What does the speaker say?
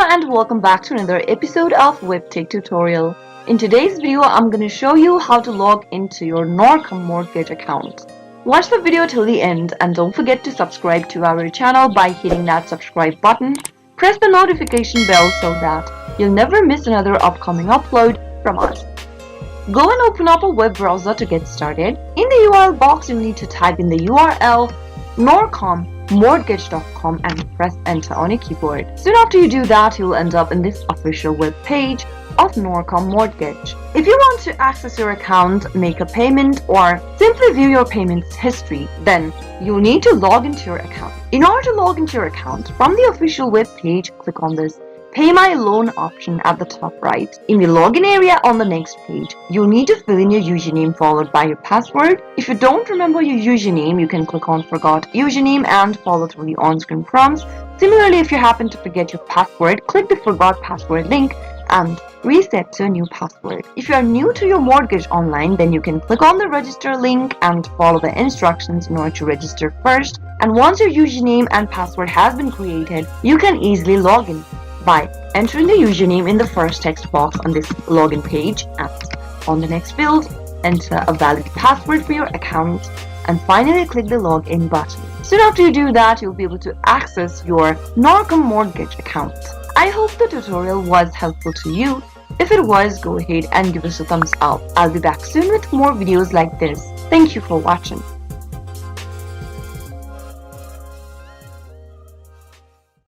and welcome back to another episode of Webtech Tutorial. In today's video, I'm going to show you how to log into your Norcom Mortgage account. Watch the video till the end and don't forget to subscribe to our channel by hitting that subscribe button. Press the notification bell so that you'll never miss another upcoming upload from us. Go and open up a web browser to get started. In the URL box, you'll need to type in the URL norcommortgage.com and press enter on your keyboard. Soon after you do that, you'll end up in this official web page of Norcom Mortgage. If you want to access your account, make a payment, or simply view your payments history, then you'll need to log into your account. In order to log into your account, from the official web page, click on this Pay My Loan option at the top right. In the login area on the next page, you'll need to fill in your username followed by your password. If you don't remember your username, you can click on Forgot Username and follow through the on-screen prompts. Similarly, if you happen to forget your password, click the Forgot Password link and reset to a new password. If you are new to your mortgage online, then you can click on the register link and follow the instructions in order to register first. And once your username and password has been created, you can easily log in by entering the username in the first text box on this login page, and on the next field, enter a valid password for your account, and finally click the login button. Soon after you do that, you'll be able to access your Norcom Mortgage account. I hope the tutorial was helpful to you. If it was, go ahead and give us a thumbs up. I'll be back soon with more videos like this. Thank you for watching.